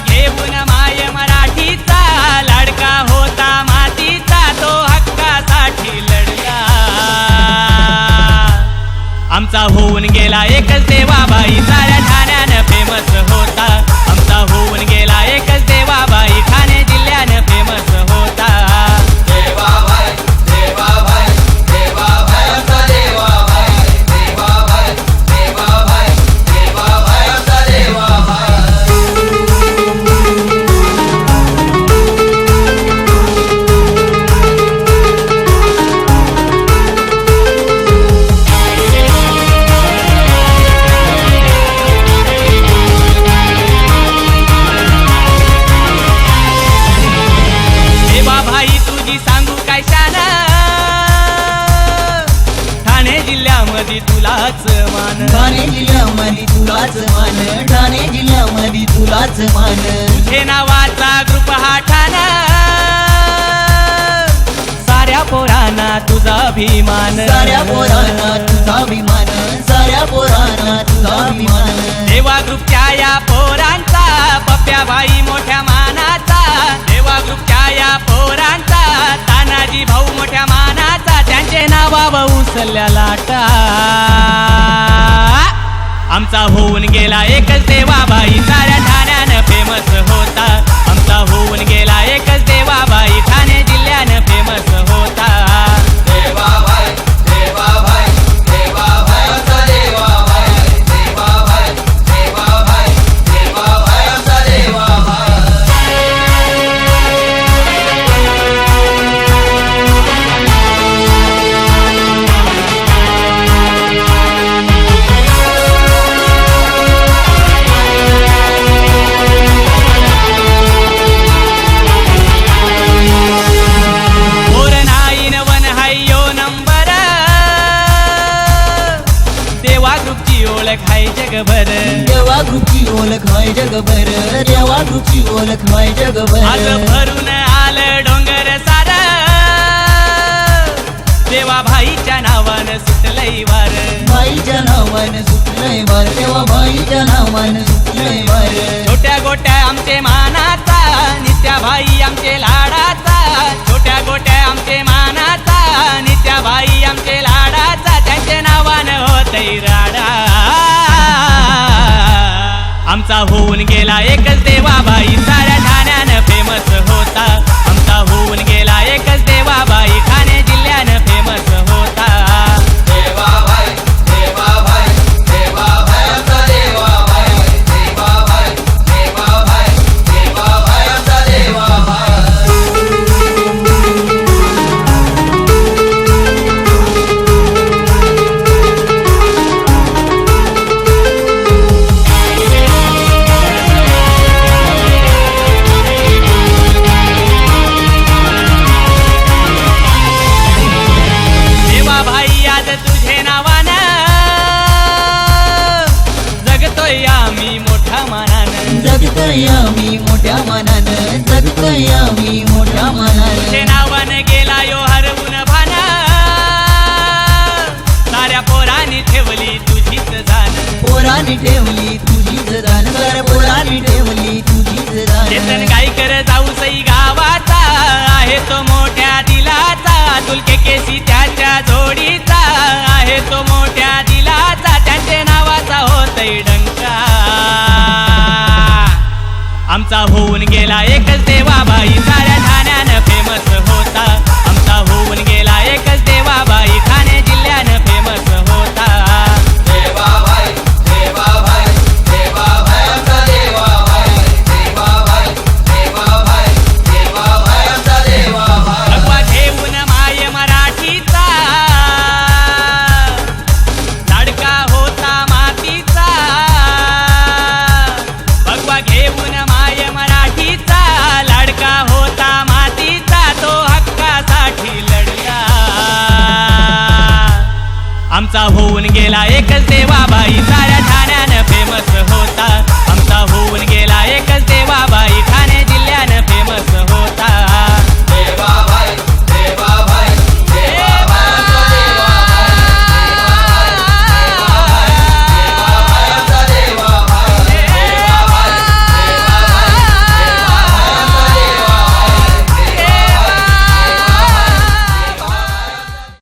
घेऊन माय मराठीचा लाडका होता मातीचा तो हक्कासाठी लढला आमचा होऊन गेला एकच देवाबाई साऱ्या ठाण्यानं फेमस होता आमचा होऊन गेला एकच देवाबाई ठाणे जिल्ह्यानं फेमस होता देवाबाई देवाबाई देवाबाई आमचा देवाबाई देवाबाई देवाबाई देवाबाई आमचा देवाबाई देवाभाई तुझी सांगू काय शान ठाणे जिल्ह्यामध्ये तुलाच मान ठाणे जिल्ह्यामध्ये तुलाच मान ठाणे जिल्ह्यामध्ये तुलाच मान तुझे नावाचा ग्रुप हा ठाण साऱ्या पोरांना तुझा अभिमान साऱ्या पोरांना तुझा अभिमान साऱ्या पोरांना तुझा अभिमान देवा ग्रुपच्या या पोरांचा पप्प्याबाई मोठ्या मानाचा देवा ग्रुपच्या या पोरांचा तानाजी भाऊ मोठ्या मानाचा त्यांचे नावा उचलल्या लाटा आमचा होऊन गेला एकच देवाबाई साऱ्या ठाण्यानं फेमस होता आमचा होऊन गेला एकच देवाबाई ठाणे जिल्ह्यानं फेमस होता देवाबाई देवाबाई देवाबाई आमचा देवाबाई देवाबाई देवाबाई देवाबाई आमचा देवाबाई मोर नाईन वन हायो नंबर देवा ग्रुपची ओळख हाय जगभर देवा ग्रुपची ओळख आहे जगभर देवा ग्रुपची ओळख आहे आज जगभर भरून आलं डोंगर सार देवा भाईच्या नावानं सुटलंय वार बाईच्या नावानं सुटलंय वार देवा बाईच्या नावानं सुटलंय वार छोट्या गोट्या आमचे मानाचा नित्याबाई आमचे लाडाचा छोट्या गोट्या आमचे मानाचा नित्याबाई आमचे लाडाचा त्यांचे नावानं होतंय राडा आमचा होऊन गेला एकच देवाबाई साऱ्या ठाण्यानं फेमस होता आमचा होऊन गेला एकच देवाबाई ठाणे जिल्ह्यानं फेमस होता देवाबाई देवाबाई देवाबाई आमचा देवाबाई देवाबाई देवाबाई देवाबाई आमचा देवाबाई देवाभाई आज तुझे नावानं जगतोय आम्ही मोठ्या मानानं जगतोय आम्ही मोठ्या मनानं जगतोय आम्ही मोठ्या तुझे मनानं नावानं गेला यो हरवून भान साऱ्या पोरांनी ठेवली तुझीच जाण पोराने ठेवली तुझीच दान कर पोराने ठेवली तुझीच चेतन दान गायकर जाऊ सई गावाचा आहे तो मोठ्या दिलाचा तुलके केसी त्याच्या जोडीचा आहे तो मोठ्या दिलाचा त्यांचे नावाचा होतय डंका आमचा होऊन गेला एकच देवाबाई साऱ्या ठाण्यानं फेमस होता